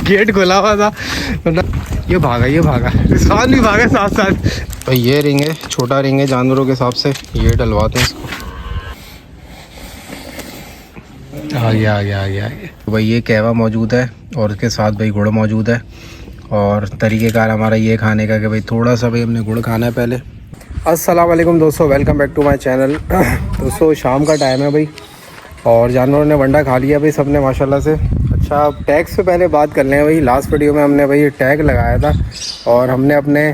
Gate खुला हुआ था। ये भागा रिजवान भी भागा साथ साथ। भाई ये रिंग है, छोटा रिंग है जानवरों के हिसाब से, ये डलवाते हैं इसको। आ गया। भाई ये कहवा मौजूद है और उसके साथ भाई गुड़ मौजूद है। और तरीक़ेकार हमारा ये खाने का कि भाई थोड़ा सा भाई हमने गुड़ खाना है पहले। अस्सलाम वालेकुम दोस्तों, welcome back to my channel. दोस्तों शाम का टाइम है भाई और जानवरों ने वंडा खा लिया भाई सबने माशाल्लाह से। अच्छा टैग से पहले बात कर लें भाई, लास्ट वीडियो में हमने भाई टैग लगाया था और हमने अपने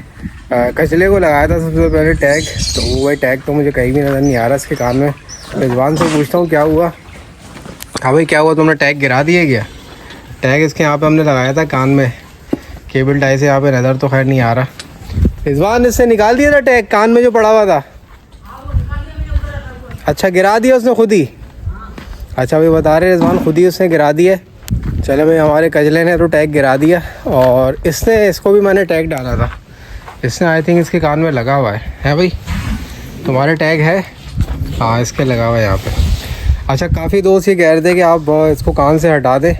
कचले को लगाया था सबसे पहले टैग। तो वो भाई टैग तो मुझे कहीं भी नज़र नहीं आ रहा इसके कान में। रिजवान से पूछता हूँ क्या हुआ। हाँ भाई क्या हुआ, तुमने टैग गिरा दिया क्या? टैग इसके यहाँ पे हमने लगाया था कान में, केबल टाई से, यहाँ पे नज़र तो खैर नहीं आ रहा। रिजवान इससे निकाल दिया था टैग कान में जो पड़ा हुआ था? अच्छा गिरा दिया उसने खुद ही? अच्छा भाई बता रहे रिजवान खुद ही उसने गिरा दिया। चले भाई हमारे कजले ने तो टैग गिरा दिया और इसको भी मैंने टैग डाला था। इसने आई थिंक इसके कान में लगा हुआ है भाई? तुम्हारे टैग है? हाँ इसके लगा हुआ है यहाँ पे। अच्छा काफ़ी दोस्त ये कह रहे थे कि आप इसको कान से हटा दें,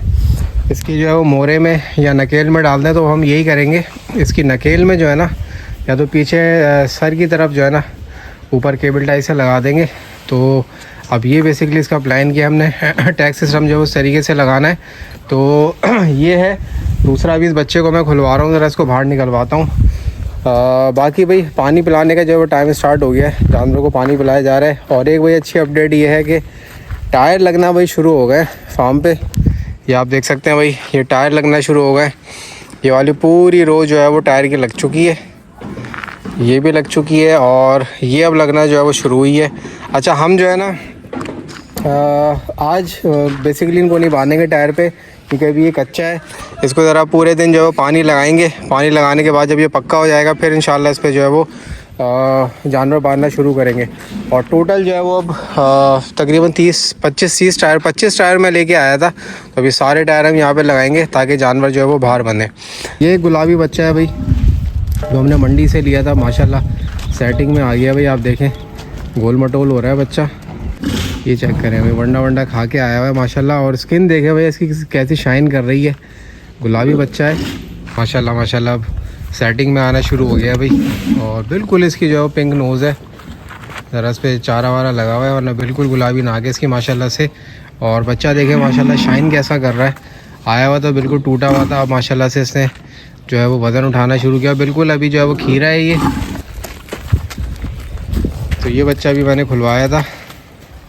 इसकी जो है वो मोरे में या नकेल में डाल दें। तो हम यही करेंगे, इसकी नकेल में जो है ना या तो पीछे सर की तरफ जो है ना ऊपर केबल टाई से लगा देंगे। तो अब ये बेसिकली इसका प्लान किया हमने, टैग सिस्टम जो है उस तरीके से लगाना है। तो ये है। दूसरा अभी इस बच्चे को मैं खुलवा रहा हूँ, ज़रा इसको बाहर निकलवाता हूँ। बाकी भाई पानी पिलाने का जो है वो टाइम स्टार्ट हो गया है, जानवरों को पानी पिलाया जा रहा है। और एक भाई अच्छी अपडेट ये है कि टायर लगना भाई शुरू हो गए फार्म पे। ये आप देख सकते हैं भाई, ये टायर लगना शुरू हो गए। ये वाली पूरी रो जो है वो टायर की लग चुकी है, ये भी लग चुकी है और ये अब लगना जो है वो शुरू हुई है। अच्छा हम जो है ना आज बेसिकली इनको नहीं बांधेंगे टायर पे क्योंकि अभी ये कच्चा है। इसको ज़रा पूरे दिन जो है पानी लगाएंगे। पानी लगाने के बाद जब ये पक्का हो जाएगा फिर इंशाल्लाह इस पर जो है वो जानवर बांधना शुरू करेंगे। और टोटल जो है वो अब तकरीबन 25 टायर में लेके आया था। तो अभी सारे टायर हम यहाँ पे लगाएंगे ताकि जानवर जो है वो बाहर बंधे। ये गुलाबी बच्चा है भाई जो हमने मंडी से लिया था, माशाल्लाह सेटिंग में आ गया भाई। आप देखें गोल मटोल हो रहा है बच्चा। ये चेक करें भाई, वंडा खा के आया हुआ है माशाल्लाह। और स्किन देखें भाई इसकी कैसी शाइन कर रही है। गुलाबी बच्चा है माशाल्लाह। अब सेटिंग में आना शुरू हो गया भाई और बिल्कुल इसकी जो है पिंक नोज़ है। ज़रा इस पर चारा वारा लगा हुआ है वरना बिल्कुल गुलाबी नाक है इसकी माशाल्लाह से। और बच्चा देखें माशाल्लाह शाइन कैसा कर रहा है। आया हुआ तो बिल्कुल टूटा हुआ था, अब माशाल्लाह से इसने जो है वो वज़न उठाना शुरू किया बिल्कुल। अभी जो है वो खीरा है ये। तो ये बच्चा भी मैंने खुलवाया था,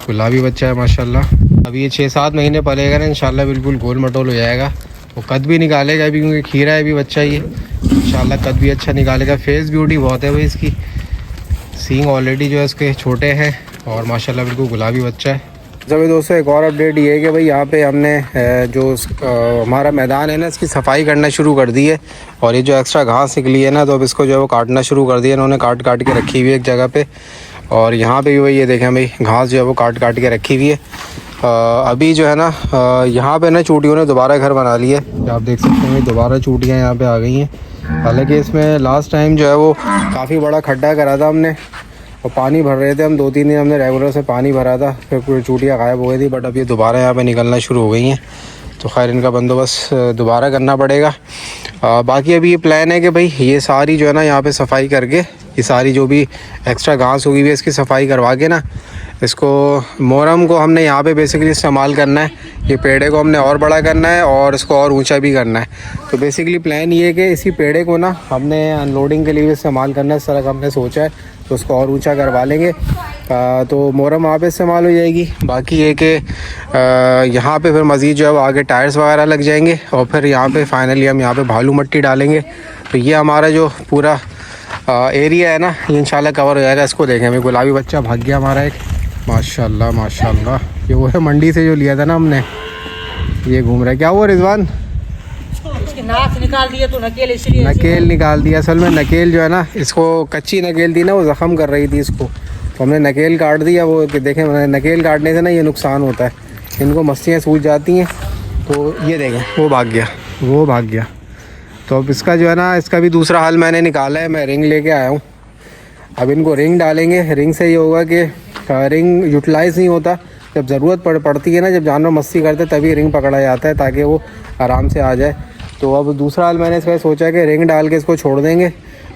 गुलाबी बच्चा है माशाल्लाह। अभी ये 6-7 महीने पलेगा ना इंशाल्लाह बिल्कुल गोल मटोल हो जाएगा। वो कद भी निकालेगा अभी क्योंकि खीरा है अभी बच्चा ये, इंशाल्लाह कद भी अच्छा निकालेगा। फेस ब्यूटी बहुत है भाई इसकी, सींग ऑलरेडी जो है इसके छोटे हैं और माशाल्लाह बिल्कुल गुलाबी बच्चा है। जब दोस्तों एक और अपडेट ये है कि भाई यहाँ पे हमने जो हमारा मैदान है ना इसकी सफाई करना शुरू कर दी है। और ये जो एक्स्ट्रा घास निकली है ना तो अब इसको जो है वो काटना शुरू कर दिया इन्होंने, काट के रखी हुई है एक जगह पे। और यहाँ पे भी भाई ये देखें भाई घास जो है वो काट के रखी हुई है। अभी जो है ना यहाँ पे ना चूटियों ने दोबारा घर बना लिया है। आप देख सकते हैं दोबारा चूटियाँ यहाँ पे आ गई हैं। हालांकि इसमें लास्ट टाइम जो है वो काफ़ी बड़ा खड्डा करा था हमने और पानी भर रहे थे हम, 2-3 दिन हमने रेगुलर से पानी भरा था, फिर पूरी चूटियाँ गायब हो गई थी। बट अब ये दोबारा यहाँ पे निकलना शुरू हो गई हैं तो खैर इनका बंदोबस्त दोबारा करना पड़ेगा। बाकी अभी ये प्लान है कि भाई ये सारी जो है ना यहाँ पे सफाई करके ये सारी जो भी एक्स्ट्रा घास होगी भी इसकी सफाई करवा के ना इसको मोरम को हमने यहाँ पे बेसिकली इस्तेमाल करना है। ये पेड़े को हमने और बड़ा करना है और इसको और ऊंचा भी करना है। तो बेसिकली प्लान ये है कि इसी पेड़े को ना हमने अनलोडिंग के लिए भी इस्तेमाल करना है, इस तरह का हमने सोचा है। तो उसको और ऊंचा करवा लेंगे तो मोरम वहाँ पे इस्तेमाल हो जाएगी। बाकी ये कि यहाँ पे फिर मज़ीद जो है वो आगे टायर्स वगैरह लग जाएंगे और फिर यहाँ पे फाइनली हम यहाँ पे भालू मट्टी डालेंगे। तो ये हमारा जो पूरा एरिया है ना ये इंशाल्लाह कवर हो जाएगा। इसको देखें हमें गुलाबी बच्चा भाग गया हमारा एक, माशाल्लाह। ये वो है मंडी से जो लिया था ना हमने, ये घूम रहा है। क्या हुआ रिजवान? नाक निकाल दिया तो नकेल, इसलिए नकेल निकाल दिया। असल में नकेल जो है ना इसको कच्ची नकेल थी ना वो ज़ख़म कर रही थी इसको, तो हमने नकेल काट दिया। वो कि देखें नकेल काटने से ना ये नुकसान होता है, इनको मस्तियाँ सूज जाती हैं। तो ये देखें वो भाग गया। तो अब इसका जो है ना इसका भी दूसरा हल मैंने निकाला है, मैं रिंग लेके आया हूँ। अब इनको रिंग डालेंगे। रिंग से ये होगा कि रिंग यूटिलाइज़ नहीं होता जब ज़रूरत पड़ती है ना, जब जानवर मस्ती करते तभी रिंग पकड़ा जाता है ताकि वो आराम से आ जाए। तो अब दूसरा हाल मैंने इसमें सोचा कि रिंग डाल के इसको छोड़ देंगे,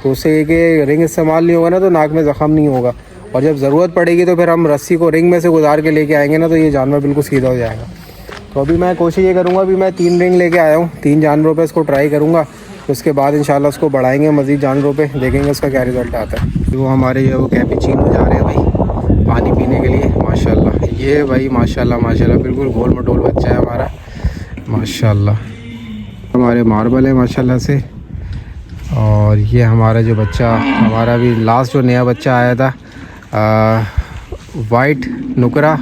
तो उससे ये कि रिंग इस्तेमाल नहीं होगा ना तो नाक में ज़ख़म नहीं होगा, और जब ज़रूरत पड़ेगी तो फिर हम रस्सी को रिंग में से गुजार के लेके आएंगे ना तो ये जानवर बिल्कुल सीधा हो जाएगा। तो अभी मैं कोशिश ये करूँगा, अभी मैं 3 रिंग लेके आया हूँ, 3 जानवरों पे इसको ट्राई करूँगा, उसके बाद इंशाल्लाह उसको बढ़ाएंगे मज़ीद जानवरों पे, देखेंगे उसका क्या रिज़ल्ट आता है। वो हमारे जो वो कैपुचिनो जा रहे हैं भाई पानी पीने के लिए माशाल्लाह। ये भाई माशाल्लाह माशाल्लाह बिल्कुल गोल मटोल बच्चा है हमारा माशाल्लाह। हमारे मार्बल है माशाल्लाह से। और ये हमारा जो बच्चा हमारा भी लास्ट जो नया बच्चा आया था वाइट नुकरा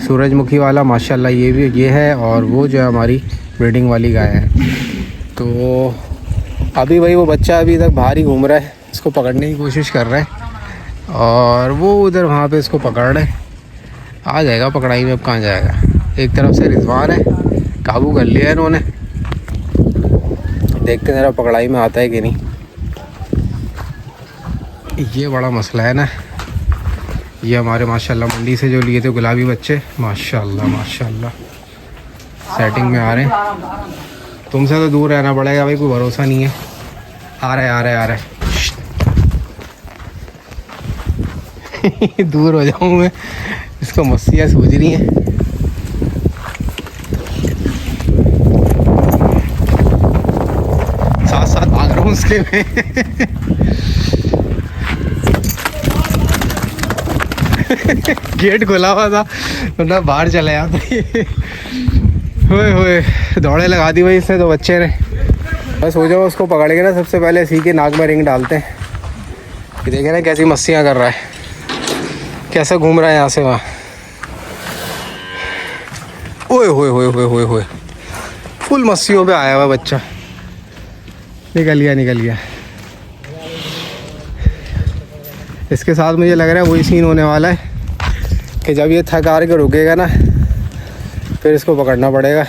सूरजमुखी वाला माशाल्लाह, ये भी ये है। और वो जो है हमारी ब्रीडिंग वाली गाय है। तो अभी भाई वो बच्चा अभी तक बाहर ही घूम रहा है, इसको पकड़ने की कोशिश कर रहा है, और वो उधर वहाँ पे इसको पकड़ रहे, आ जाएगा पकड़ाई में, अब कहाँ जाएगा। एक तरफ से रिजवान है, काबू कर लिया है इन्होंने, देखते हैं ज़रा पकड़ाई में आता है कि नहीं। ये बड़ा मसला है ना। ये हमारे माशाल्लाह मंडी से जो लिए थे गुलाबी बच्चे माशाल्लाह माशाल्लाह सेटिंग में आ रहे हैं। तुमसे तो दूर रहना पड़ेगा भाई, कोई भरोसा नहीं है। आ रहा है दूर हो जाऊँ मैं, इसको मस्तियाँ सूझ रही हैं। साथ साथ भाग रहा हूँ उसके में गेट खुला हुआ था वरना बाहर चले जाता। होए दौड़े लगा दी भाई इसने तो बच्चे ने। बस हो जाओ, उसको पकड़ के ना सबसे पहले इसी के नाक में रिंग डालते हैं। ये देखे ना कैसी मस्तियाँ कर रहा है, कैसा घूम रहा है यहाँ से वहाँ। ओए होए फुल मस्तियों पे आया हुआ बच्चा। निकल गया। इसके साथ मुझे लग रहा है वही सीन होने वाला है कि जब ये थक हार के रुकेगा ना फिर इसको पकड़ना पड़ेगा।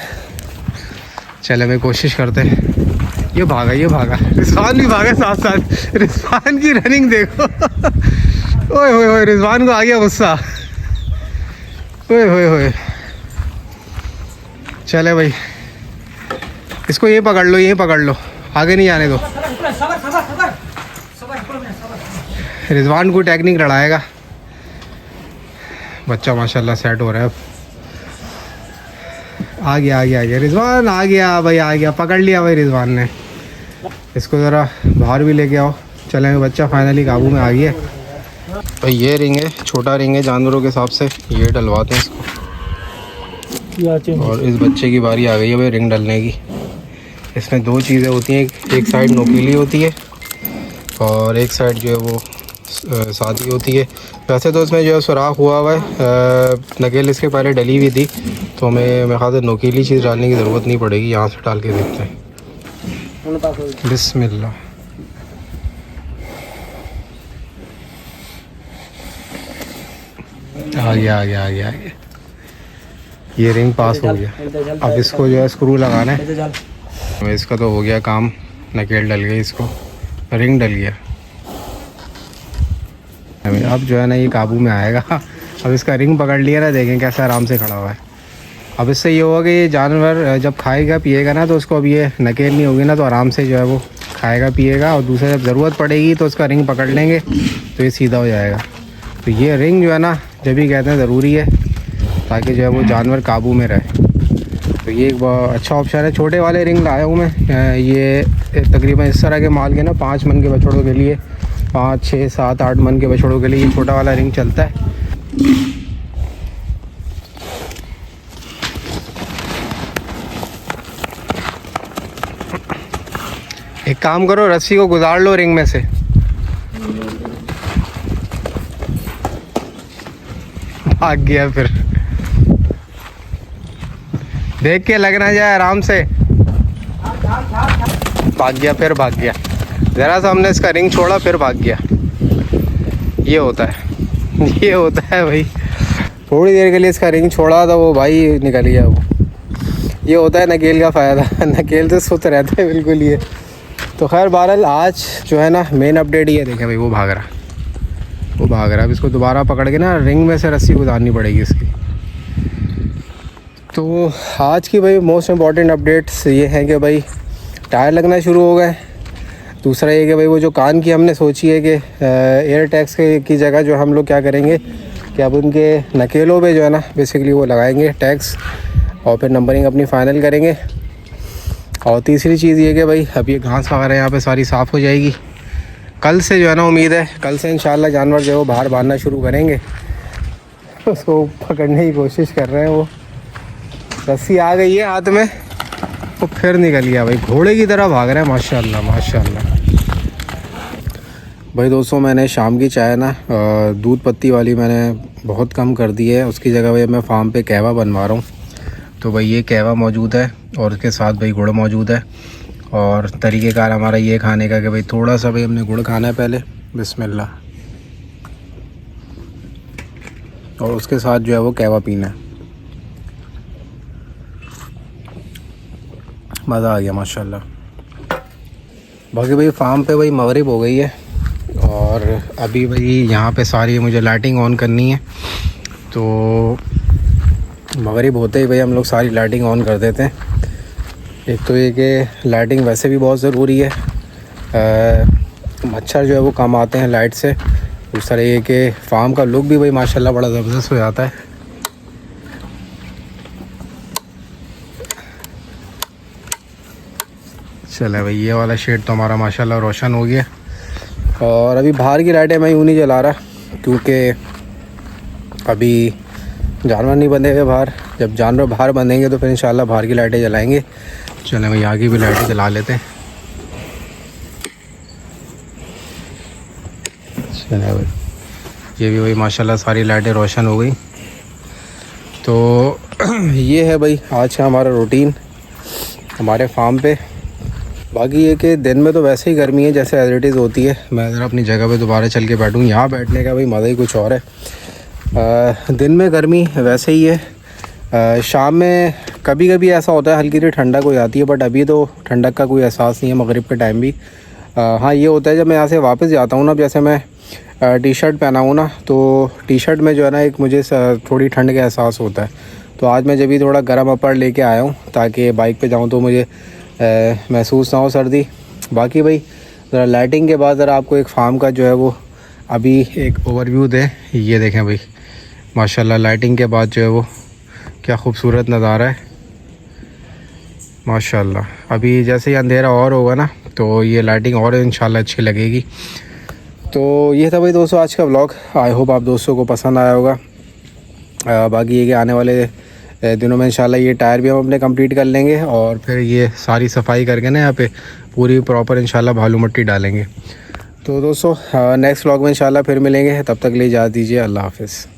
चले मैं कोशिश करते हैं। ये भागा रिजवान भी भागा साथ। रिजवान की रनिंग देखो ओए रिजवान को आ गया गुस्सा। ओए चले भाई, इसको ये पकड़ लो, आगे नहीं जाने दो। रिजवान को टेक्निक लड़ाएगा बच्चा माशाल्लाह सेट हो रहा है। अब आ गया रिजवान, आ गया पकड़ लिया भाई रिजवान ने। इसको ज़रा बाहर भी लेके आओ। चलें, बच्चा फाइनली काबू में आ गया। तो ये रिंग है, छोटा रिंग है जानवरों के हिसाब से, ये डलवाते हैं इसको। और इस बच्चे की बारी आ गई है भाई रिंग डलने की। इसमें 2 चीज़ें होती हैं, एक साइड नोकीली होती है और एक साइड जो है वो सादी होती है। वैसे तो इसमें जो है सुराख हुआ है, नकेल इसके पहले डली हुई थी, तो हमें मेरे ख्याल से नोकीली चीज़ डालने की ज़रूरत नहीं पड़ेगी। यहाँ से डाल के देखते हैं। बिस्मिल्लाह। आ गया। ये रिंग पास हो गया। अब इसको जो है स्क्रू लगाना है। इसका तो हो गया काम, नकेल डल गई, इसको रिंग डल गया। अब जो है ना ये काबू में आएगा। अब इसका रिंग पकड़ लिया ना, देखें कैसे आराम से खड़ा हुआ है। अब इससे ये होगा कि ये जानवर जब खाएगा पिएगा ना तो उसको अब ये नकेल नहीं होगी ना तो आराम से जो है वो खाएगा पिएगा। और दूसरा जब ज़रूरत पड़ेगी तो उसका रिंग पकड़ लेंगे तो ये सीधा हो जाएगा। तो ये रिंग जो है ना जब भी कहते हैं ज़रूरी है ताकि जो है वो जानवर काबू में रहे। तो ये एक बहुत अच्छा ऑप्शन है। छोटे वाले रिंग लाया हूँ मैं, ये तकरीबन इस तरह के माल के ना 5 मन के बछड़ों के लिए, 5, 6, 7, 8 मन के बछड़ों के लिए ये छोटा वाला रिंग चलता है। एक काम करो, रस्सी को गुजार लो रिंग में से। भाग गया, फिर देख के लग ना जाए, आराम से भाग गया, फिर भाग गया। ज़रा सा हमने इसका रिंग छोड़ा फिर भाग गया। ये होता है भाई। थोड़ी देर के लिए इसका रिंग छोड़ा था वो भाई निकल गया वो। ये होता है नकेल का फ़ायदा। नकेल से सुत रहता है बिल्कुल ये। तो खैर बहरहाल आज जो है ना मेन अपडेट ये देखें भाई, वो भाग रहा। अब इसको दोबारा पकड़ के ना रिंग में से रस्सी गुजारनी पड़ेगी इसकी। तो आज की भाई मोस्ट इम्पॉर्टेंट अपडेट्स ये हैं कि भाई टायर लगना शुरू हो गए। दूसरा ये कि भाई वो जो कान की हमने सोची है कि एयर टैग्स की जगह जो हम लोग क्या करेंगे कि अब उनके नकेलों पे जो है ना बेसिकली वो लगाएंगे टैग्स और फिर नंबरिंग अपनी फ़ाइनल करेंगे। और तीसरी चीज़ ये कि भाई अब ये घास वगैरह यहाँ पे सारी साफ़ हो जाएगी। कल से जो है ना उम्मीद है कल से इंशाल्लाह जानवर जो है वो बाहर बांधना शुरू करेंगे। उसको पकड़ने की कोशिश कर रहे हैं, वो रस्सी आ गई है हाथ में तो फिर निकल गया भाई, घोड़े की तरह भाग रहा है माशाल्लाह माशाल्लाह। भाई दोस्तों मैंने शाम की चाय ना दूध पत्ती वाली मैंने बहुत कम कर दी है, उसकी जगह भाई मैं फार्म पे कहवा बनवा रहा हूँ। तो भाई ये कहवा मौजूद है और उसके साथ भाई गुड़ मौजूद है। और तरीक़ेकार हमारा ये खाने का कि भाई थोड़ा सा भाई हमने गुड़ खाना है पहले, बिस्मिल्लाह, और उसके साथ जो है वो कहवा पीना है। मज़ा आ गया माशाल्लाह। बाकी भाई फार्म पे भाई मगरिब हो गई है और अभी भाई यहाँ पे सारी मुझे लाइटिंग ऑन करनी है। तो मगरिब होते ही भाई हम लोग सारी लाइटिंग ऑन कर देते हैं। एक तो ये कि लाइटिंग वैसे भी बहुत ज़रूरी है, मच्छर जो है वो कम आते हैं लाइट से। दूसरा ये कि फार्म का लुक भी भाई माशाल्लाह बड़ा ज़बरदस्त हो जाता है। चले भाई ये वाला शेड तो हमारा माशाल्लाह रोशन हो गया। और अभी बाहर की लाइटें मैं यूँ नहीं जला रहा क्योंकि अभी जानवर नहीं बंधे हुए बाहर। जब जानवर बाहर बंधेंगे तो फिर इंशाल्लाह बाहर की लाइटें जलाएंगे। चलें भाई आगे भी लाइटें जला लेते हैं। चलें भाई ये भी भाई माशाल्लाह सारी लाइटें रोशन हो गई। तो ये है भाई आज का हमारा रूटीन हमारे फार्म पे। बाकी ये कि दिन में तो वैसे ही गर्मी है जैसे एज इट इज़ होती है। मैं ज़रा अपनी जगह पे दोबारा चल के बैठूँ, यहाँ बैठने का भाई मज़ा ही कुछ और है। दिन में गर्मी वैसे ही है, शाम में कभी कभी ऐसा होता है हल्की सी ठंडक हो जाती है, बट अभी तो ठंडक का कोई एहसास नहीं है मगरिब के टाइम भी। हाँ ये होता है जब मैं यहाँ से वापस जाता हूँ ना, जैसे मैं टी शर्ट पहना हूँ ना तो टी शर्ट में जो है ना एक मुझे थोड़ी ठंड का एहसास होता है। तो आज मैं जब भी थोड़ा गर्म अपर लेके आया हूँ ताकि बाइक पे जाऊँ तो मुझे महसूस ना हो सर्दी। बाकी भाई ज़रा लाइटिंग के बाद ज़रा आपको एक फार्म का जो है वो अभी एक ओवरव्यू दे। ये देखें भाई माशाल्लाह लाइटिंग के बाद जो है वो क्या खूबसूरत नज़ारा है माशाल्लाह। अभी जैसे ही अंधेरा और होगा ना तो ये लाइटिंग और इंशाल्लाह अच्छी लगेगी। तो ये था भाई दोस्तों आज का व्लॉग। आई होप आप दोस्तों को पसंद आया होगा। बाकी ये कि आने वाले दिनों में इंशाल्लाह ये टायर भी हम अपने कंप्लीट कर लेंगे और फिर ये सारी सफाई करके ना यहाँ पे पूरी प्रॉपर इंशाल्लाह भालू मट्टी डालेंगे। तो दोस्तों नेक्स्ट व्लॉग में इंशाल्लाह फिर मिलेंगे, तब तक के लिए इजाज़त दीजिए। अल्लाह हाफ़िज़।